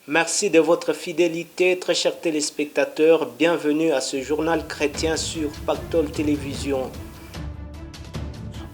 Merci de votre fidélité, très chers téléspectateurs. Bienvenue à ce journal chrétien sur Pactole Télévision.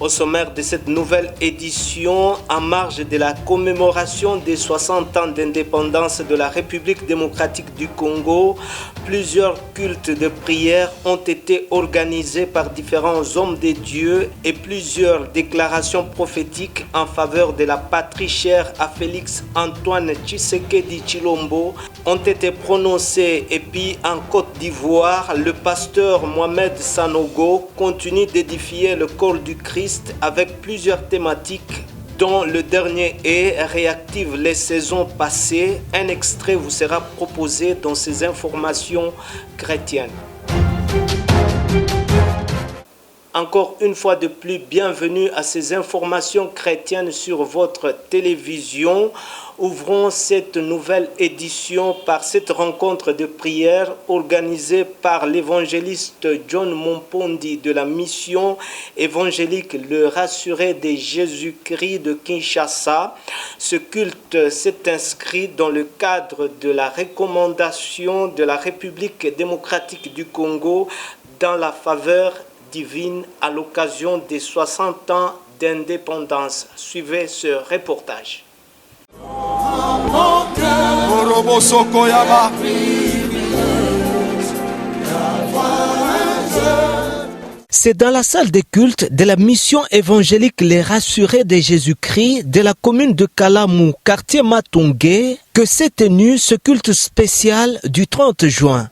Au sommaire de cette nouvelle édition, en marge de la commémoration des 60 ans d'indépendance de la République démocratique du Congo, plusieurs cultes de prière ont été organisés par différents hommes de Dieu et plusieurs déclarations prophétiques en faveur de la patrie chère à Félix Antoine Tshisekedi Tshilombo ont été prononcées. Et puis en Côte d'Ivoire, le pasteur Mohamed Sanogo continue d'édifier le corps du Christ avec plusieurs thématiques dont le dernier est réactive les saisons passées. Un extrait vous sera proposé dans ces informations chrétiennes. Encore une fois de plus, bienvenue à ces informations chrétiennes sur votre télévision. Ouvrons cette nouvelle édition par cette rencontre de prière organisée par l'évangéliste John Mompondi de la mission évangélique Le Rassuré de Jésus-Christ de Kinshasa. Ce culte s'est inscrit dans le cadre de la recommandation de la République démocratique du Congo dans la faveur divine à l'occasion des 60 ans d'indépendance. Suivez ce reportage. C'est dans la salle des cultes de la mission évangélique Les Rassurés de Jésus-Christ de la commune de Kalamou, quartier Matungé, que s'est tenu ce culte spécial du 30 juin.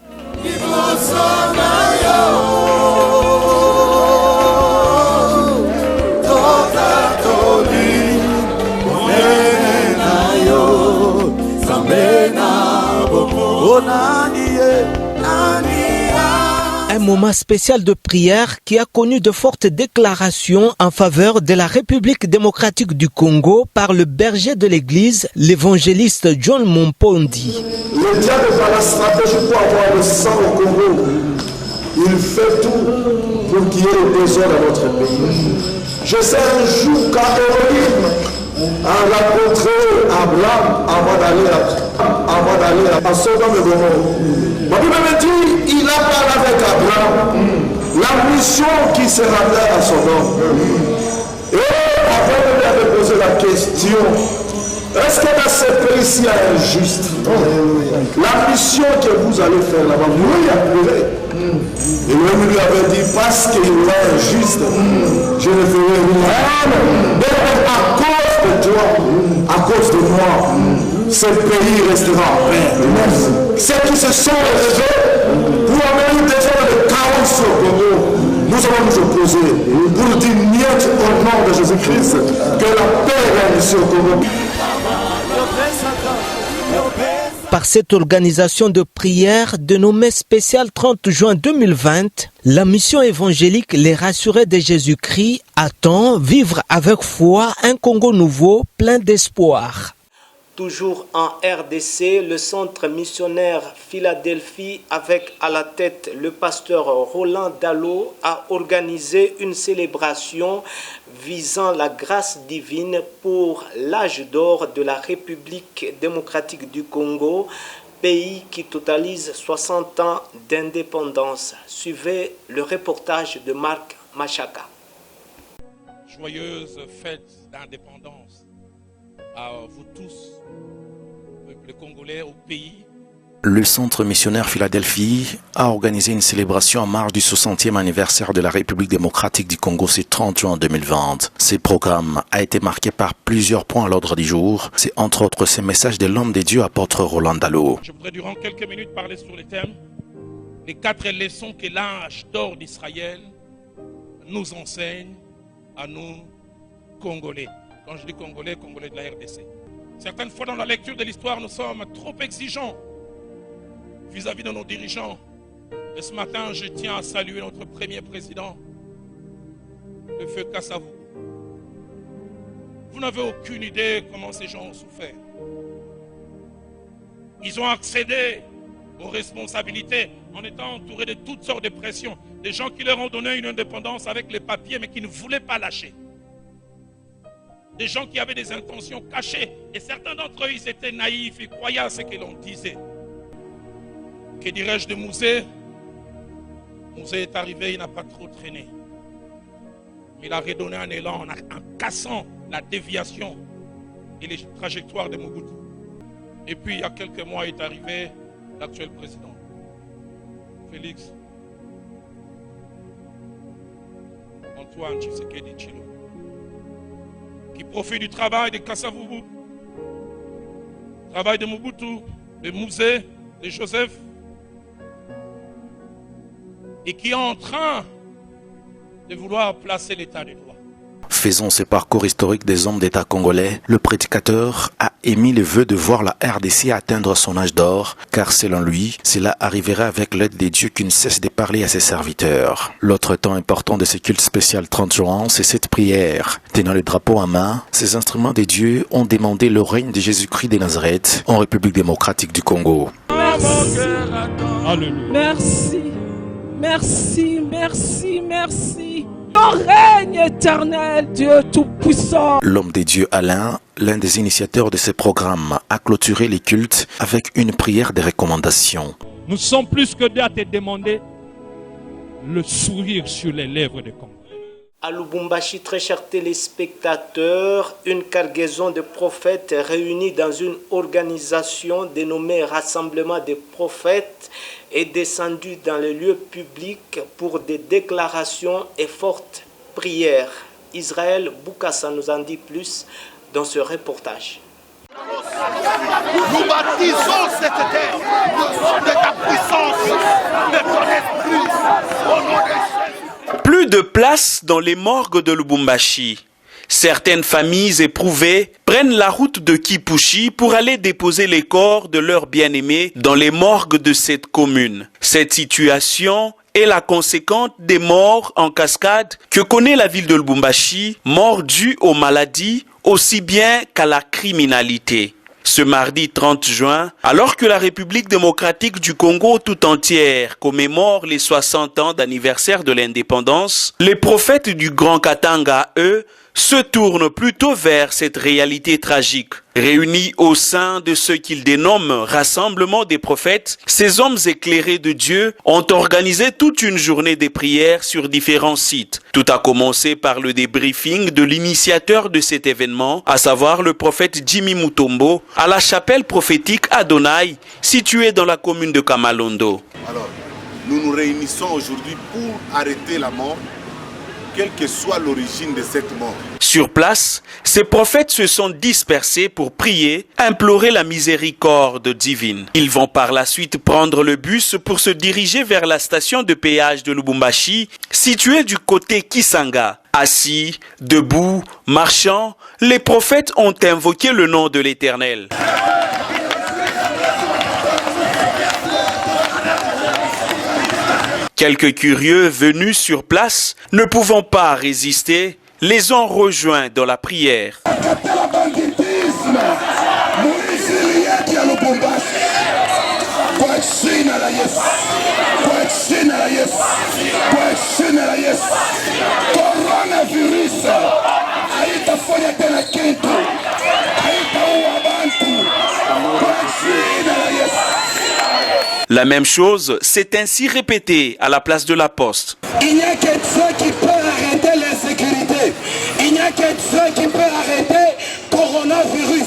Un moment spécial de prière qui a connu de fortes déclarations en faveur de la République démocratique du Congo par le berger de l'église, l'évangéliste John Mompondi. Le diable par la stratégie pour avoir le sang au Congo. Il fait tout pour qu'il y ait le désordre dans notre pays. Je sais un jour quand Elohim a rencontré Abraham avant d'aller à Sodome et Gomorrhe. Ma Bible me dit, il a parlé avec Abraham, la mission qui se rendait à Sodome. Et après, il lui avait posé la question, est-ce que dans ce pays-ci il y a injuste? La mission que vous allez faire là-bas, vous y appellerez. Et l'homme lui avait dit, parce qu'il est injuste, je ne ferai rien. Mais à cause de toi, à cause de moi, ce pays restera en paix. Ceux qui se sont élevés pour amener des gens de chaos au Congo, nous allons nous opposer pour dire niet au nom de Jésus-Christ, que la paix règne ici au Congo. Par cette organisation de prière dénommée spéciale 30 juin 2020, la mission évangélique Les Rassurés de Jésus-Christ attend vivre avec foi un Congo nouveau plein d'espoir. Toujours en RDC, le centre missionnaire Philadelphie, avec à la tête le pasteur Roland Dallot, a organisé une célébration visant la grâce divine pour l'âge d'or de la République démocratique du Congo, pays qui totalise 60 ans d'indépendance. Suivez le reportage de Marc Machaka. Joyeuse fête d'indépendance à vous tous, peuple congolais, au pays. Le centre missionnaire Philadelphie a organisé une célébration en marge du 60e anniversaire de la République démocratique du Congo ce 30 juin 2020. Ce programme a été marqué par plusieurs points à l'ordre du jour. C'est entre autres ce message de l'homme de Dieu apôtre Roland Dallot. Je voudrais durant quelques minutes parler sur les thèmes, les 4 leçons que l'âge d'or d'Israël nous enseigne à nous, Congolais. Quand je dis Congolais, Congolais de la RDC. Certaines fois dans la lecture de l'histoire, nous sommes trop exigeants vis-à-vis de nos dirigeants. Et ce matin, je tiens à saluer notre premier président, le feu Kassavou. Vous n'avez aucune idée comment ces gens ont souffert. Ils ont accédé aux responsabilités en étant entourés de toutes sortes de pressions. Des gens qui leur ont donné une indépendance avec les papiers, mais qui ne voulaient pas lâcher. des gens qui avaient des intentions cachées. Et certains d'entre eux, ils étaient naïfs, ils croyaient à ce que l'on disait. Que dirais-je de Mouzé? Mouzé est arrivé, il n'a pas trop traîné. Mais il a redonné un élan en cassant la déviation et les trajectoires de Mobutu. Et puis, il y a quelques mois, est arrivé l'actuel président, Félix Antoine Tshisekedi Tshilombo, qui profite du travail de Kassavubu, travail de Mobutu, de Mouzé, de Joseph, et qui est en train de vouloir placer l'état de droit. Faisant ce parcours historique des hommes d'État congolais, le prédicateur a émis le vœu de voir la RDC atteindre son âge d'or, car selon lui, cela arriverait avec l'aide des dieux qui ne cessent de parler à ses serviteurs. L'autre temps important de ce culte spécial 30 juin, c'est cette prière. Tenant le drapeau en main, ces instruments des dieux ont demandé le règne de Jésus-Christ de Nazareth en République démocratique du Congo. Merci. Merci. Merci, merci, merci. Ton règne éternel, Dieu Tout-Puissant. L'homme des dieux Alain, l'un des initiateurs de ce programme, a clôturé les cultes avec une prière de recommandation. Nous sommes plus que deux à te demander le sourire sur les lèvres des Congolais. À Lubumbashi, très chers téléspectateurs, une cargaison de prophètes réunis dans une organisation dénommée Rassemblement des prophètes est descendue dans le lieu public pour des déclarations et fortes prières. Israël Boukassa nous en dit plus dans ce reportage. Nous baptisons cette terre de ta puissance, de ton esprit, au nom de Jésus. Plus de place dans les morgues de Lubumbashi. Certaines familles éprouvées prennent la route de Kipushi pour aller déposer les corps de leurs bien-aimés dans les morgues de cette commune. Cette situation est la conséquence des morts en cascade que connaît la ville de Lubumbashi, morts dues aux maladies aussi bien qu'à la criminalité. Ce mardi 30 juin, alors que la République démocratique du Congo tout entière commémore les 60 ans d'anniversaire de l'indépendance, les prophètes du Grand Katanga, eux, se tournent plutôt vers cette réalité tragique. Réunis au sein de ce qu'ils dénomment Rassemblement des prophètes, ces hommes éclairés de Dieu ont organisé toute une journée de prières sur différents sites. Tout a commencé par le débriefing de l'initiateur de cet événement, à savoir le prophète Jimmy Mutombo, à la chapelle prophétique Adonai, située dans la commune de Kamalondo. Alors, nous nous réunissons aujourd'hui pour arrêter la mort, quelle que soit l'origine de cette mort. Sur place, ces prophètes se sont dispersés pour prier, implorer la miséricorde divine. Ils vont par la suite prendre le bus pour se diriger vers la station de péage de Lubumbashi, située du côté Kisanga. Assis, debout, marchant, les prophètes ont invoqué le nom de l'Éternel. Quelques curieux venus sur place, ne pouvant pas résister, les ont rejoints dans la prière. La même chose s'est ainsi répétée à la place de la Poste. Il n'y a que Dieu qui peut arrêter l'insécurité. Il n'y a que Dieu qui peut arrêter le coronavirus.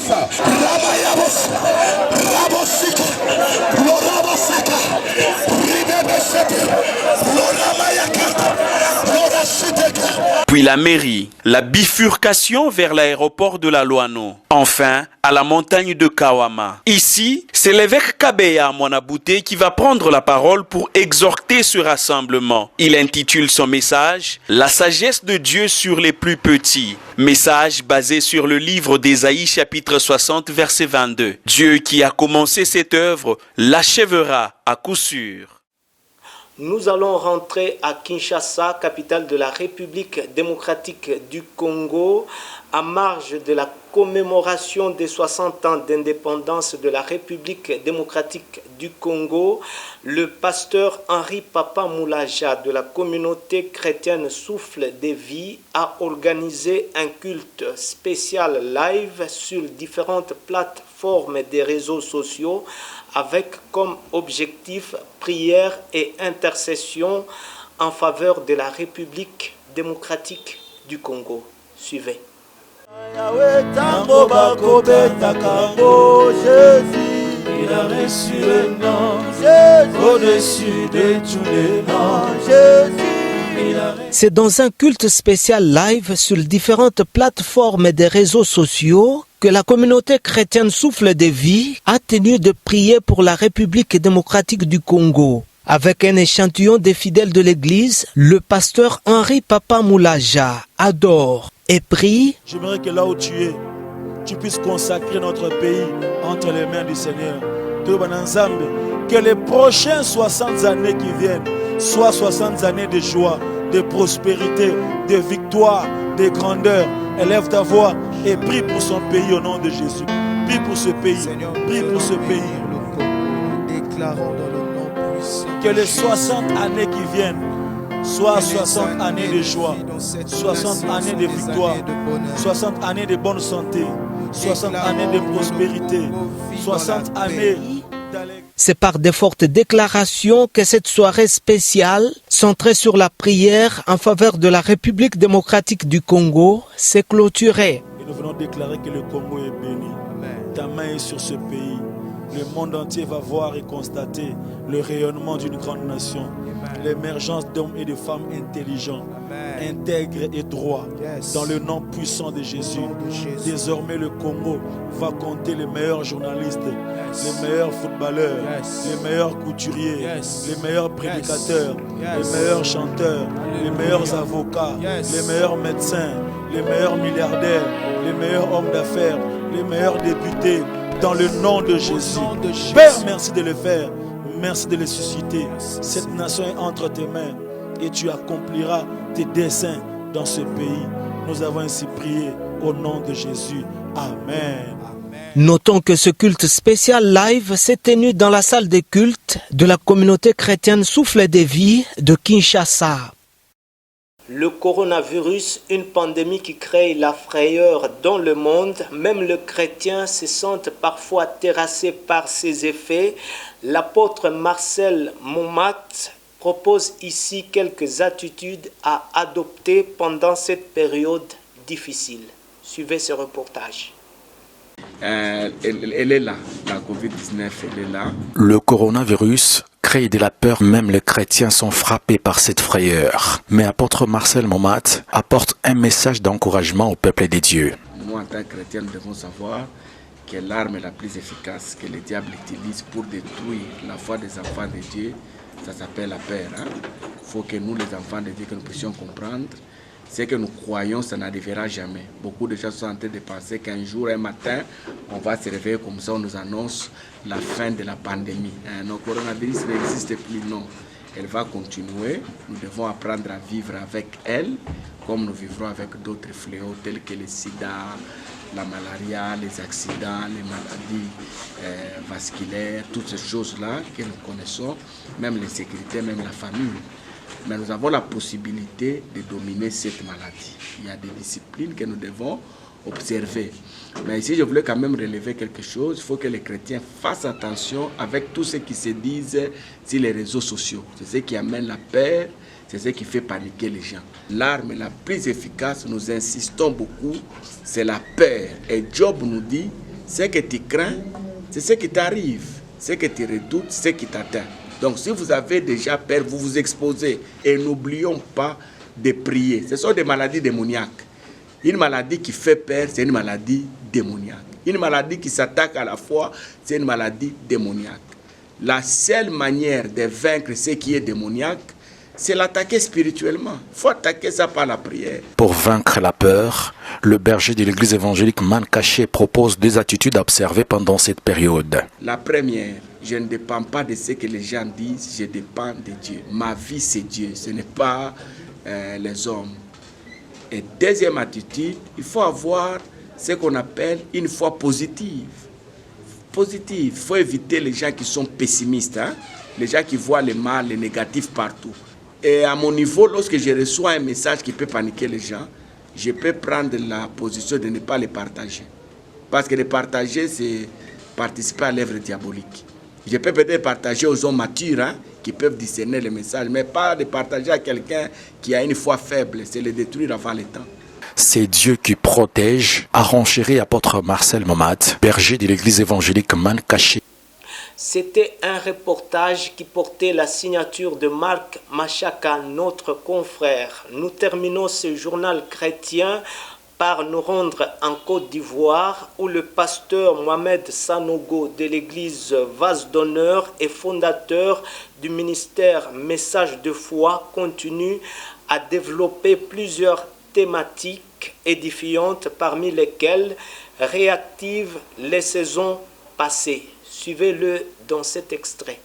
Puis la mairie, la bifurcation vers l'aéroport de la Loano. Enfin, à la montagne de Kawama. Ici, c'est l'évêque Kabeya Mwanabouté qui va prendre la parole pour exhorter ce rassemblement. Il intitule son message « La sagesse de Dieu sur les plus petits ». Message basé sur le livre d'Ésaïe chapitre 60 verset 22. Dieu qui a commencé cette œuvre l'achèvera à coup sûr. Nous allons rentrer à Kinshasa, capitale de la République démocratique du Congo, à marge de la commémoration des 60 ans d'indépendance de la République démocratique du Congo, le pasteur Henri Papa Moulaja de la communauté chrétienne Souffle des Vies a organisé un culte spécial live sur différentes plateformes des réseaux sociaux avec comme objectif prière et intercession en faveur de la République démocratique du Congo. Suivez. Il a reçu le nom au-dessus de tous les noms. C'est dans un culte spécial live sur différentes plateformes des réseaux sociaux que la communauté chrétienne Souffle des Vies a tenu de prier pour la République démocratique du Congo. Avec un échantillon des fidèles de l'Église, le pasteur Henri Papa Moulaja adore et prie. J'aimerais que là où tu es, tu puisses consacrer notre pays entre les mains du Seigneur. Que les prochaines 60 années qui viennent soient 60 années de joie, de prospérité, de victoire, de grandeur. Élève ta voix et prie pour son pays au nom de Jésus. Prie pour ce pays. Seigneur, prie pour ce pays. Déclarons dans le nom puissant. Que les 60 années qui viennent soient 60 années de joie, 60 années de victoire, 60 années de bonne santé, 60 années de prospérité, 60 années d'allégresse. C'est par de fortes déclarations que cette soirée spéciale, centrée sur la prière en faveur de la République démocratique du Congo, s'est clôturée. Et nous venons déclarer que le Congo est béni. Ta main est sur ce pays. Le monde entier va voir et constater le rayonnement d'une grande nation, l'émergence d'hommes et de femmes intelligents, intègres et droits, dans le nom puissant de Jésus. Désormais, le Congo va compter les meilleurs journalistes, les meilleurs footballeurs, les meilleurs couturiers, les meilleurs prédicateurs, les meilleurs chanteurs, les meilleurs avocats, les meilleurs médecins, les meilleurs milliardaires, les meilleurs hommes d'affaires, les meilleurs députés, dans le nom de Jésus. Père, merci de le faire. Merci de le susciter. Cette nation est entre tes mains et tu accompliras tes desseins dans ce pays. Nous avons ainsi prié au nom de Jésus. Amen. Notons que ce culte spécial live s'est tenu dans la salle des cultes de la communauté chrétienne Souffle des Vies de Kinshasa. Le coronavirus, une pandémie qui crée la frayeur dans le monde, même les chrétiens se sentent parfois terrassés par ses effets. L'apôtre Marcel Momat propose ici quelques attitudes à adopter pendant cette période difficile. Suivez ce reportage. Elle est là, la COVID-19, elle est là. Le coronavirus crée de la peur, même les chrétiens sont frappés par cette frayeur. Mais apôtre Marcel Momat apporte un message d'encouragement au peuple des dieux. Nous, en tant que chrétiens, nous devons savoir que l'arme la plus efficace que le diable utilise pour détruire la foi des enfants de Dieu, ça s'appelle la peur. Il faut que nous, les enfants de Dieu, que nous puissions comprendre. Ce que nous croyons, ça n'arrivera jamais. Beaucoup de gens sont en train de penser qu'un jour, un matin, on va se réveiller comme ça, on nous annonce la fin de la pandémie. Le coronavirus n'existe plus, non. Elle va continuer. Nous devons apprendre à vivre avec elle, comme nous vivrons avec d'autres fléaux tels que le sida, la malaria, les accidents, les maladies vasculaires, toutes ces choses-là que nous connaissons, même l'insécurité, même la famine. Mais nous avons la possibilité de dominer cette maladie. Il y a des disciplines que nous devons observer. Mais ici, je voulais quand même relever quelque chose. Il faut que les chrétiens fassent attention avec tout ce qui se disent sur les réseaux sociaux. C'est ce qui amène la peur, c'est ce qui fait paniquer les gens. L'arme la plus efficace, nous insistons beaucoup, c'est la peur. Et Job nous dit, ce que tu crains, c'est ce qui t'arrive. Ce que tu redoutes, c'est ce qui t'atteint. Donc si vous avez déjà peur, vous vous exposez. Et n'oublions pas de prier. Ce sont des maladies démoniaques. Une maladie qui fait peur, c'est une maladie démoniaque. Une maladie qui s'attaque à la foi, c'est une maladie démoniaque. La seule manière de vaincre ce qui est démoniaque, c'est l'attaquer spirituellement. Il faut attaquer ça par la prière. Pour vaincre la peur, le berger de l'église évangélique Mancaché propose des attitudes à observer pendant cette période. La première, je ne dépends pas de ce que les gens disent, je dépends de Dieu. Ma vie, c'est Dieu, ce n'est pas les hommes. Et deuxième attitude, il faut avoir ce qu'on appelle une foi positive. Positive. Il faut éviter les gens qui sont pessimistes, hein? Les gens qui voient le mal, le négatif partout. Et à mon niveau, lorsque je reçois un message qui peut paniquer les gens, je peux prendre la position de ne pas les partager. Parce que les partager, c'est participer à l'œuvre diabolique. Je peux peut-être partager aux hommes matures, hein, qui peuvent discerner le message, mais pas de partager à quelqu'un qui a une foi faible, c'est le détruire avant le temps. C'est Dieu qui protège, a renchéri apôtre Marcel Momad, berger de l'église évangélique Mankaché. C'était un reportage qui portait la signature de Marc Machaka, notre confrère. Nous terminons ce journal chrétien par nous rendre en Côte d'Ivoire où le pasteur Mohamed Sanogo de l'église Vase d'Honneur et fondateur du ministère Message de foi continue à développer plusieurs thématiques édifiantes parmi lesquelles réactive les saisons passées. Suivez-le dans cet extrait.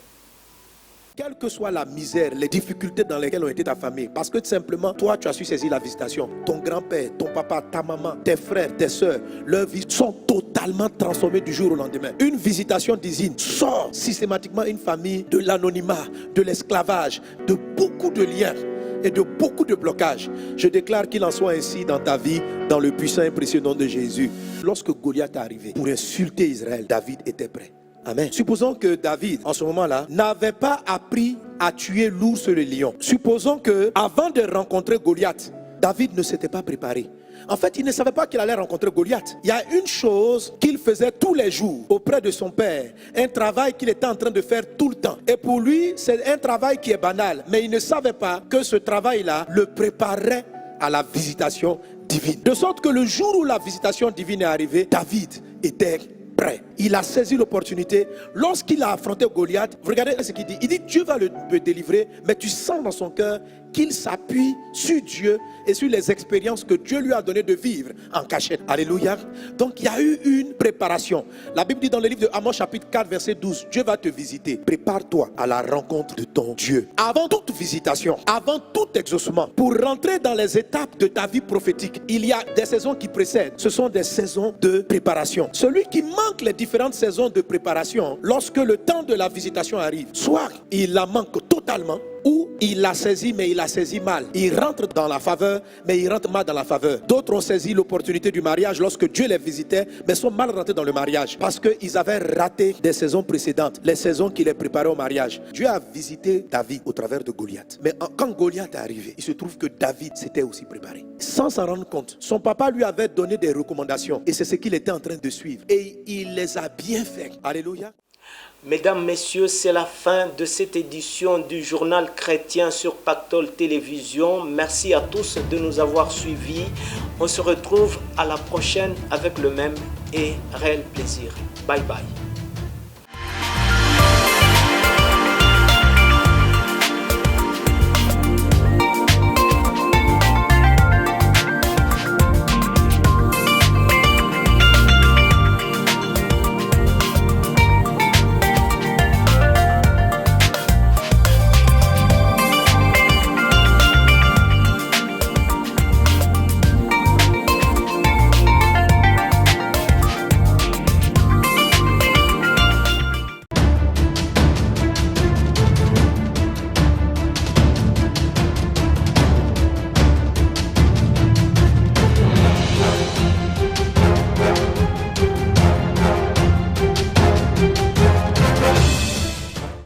Quelle que soit la misère, les difficultés dans lesquelles ont été ta famille, parce que tout simplement, toi, tu as su saisir la visitation. Ton grand-père, ton papa, ta maman, tes frères, tes soeurs, leurs vies sont totalement transformées du jour au lendemain. Une visitation divine sort systématiquement une famille de l'anonymat, de l'esclavage, de beaucoup de liens et de beaucoup de blocages. Je déclare qu'il en soit ainsi dans ta vie, dans le puissant et précieux nom de Jésus. Lorsque Goliath est arrivé pour insulter Israël, David était prêt. Amen. Supposons que David, en ce moment-là, n'avait pas appris à tuer l'ours et le lion. Supposons que, avant de rencontrer Goliath, David ne s'était pas préparé. En fait, il ne savait pas qu'il allait rencontrer Goliath. Il y a une chose qu'il faisait tous les jours auprès de son père, un travail qu'il était en train de faire tout le temps. Et pour lui, c'est un travail qui est banal, mais il ne savait pas que ce travail-là le préparait à la visitation divine. De sorte que le jour où la visitation divine est arrivée, David était prêt. Il a saisi l'opportunité. Lorsqu'il a affronté Goliath, vous regardez ce qu'il dit. Il dit Dieu va le délivrer, mais tu sens dans son cœur qu'il s'appuie sur Dieu et sur les expériences que Dieu lui a donné de vivre en cachette. Alléluia. Donc il y a eu une préparation. La Bible dit dans le livre de Amos chapitre 4 verset 12, Dieu va te visiter. Prépare-toi à la rencontre de ton Dieu. Avant toute visitation, avant tout exaucement, pour rentrer dans les étapes de ta vie prophétique, il y a des saisons qui précèdent. Ce sont des saisons de préparation. Celui qui manque les différentes saisons de préparation, lorsque le temps de la visitation arrive, soit il la manque totalement, ou il l'a saisi mais il l'a saisi mal. Il rentre dans la faveur mais il rentre mal dans la faveur. D'autres ont saisi l'opportunité du mariage lorsque Dieu les visitait mais sont mal rentrés dans le mariage parce qu'ils avaient raté des saisons précédentes, les saisons qui les préparaient au mariage. Dieu a visité David au travers de Goliath. Mais quand Goliath est arrivé, il se trouve que David s'était aussi préparé. Sans s'en rendre compte, son papa lui avait donné des recommandations et c'est ce qu'il était en train de suivre. Et il les a bien fait. Alléluia. Mesdames, Messieurs, c'est la fin de cette édition du journal chrétien sur Pactole Télévision. Merci à tous de nous avoir suivis. On se retrouve à la prochaine avec le même et réel plaisir. Bye bye.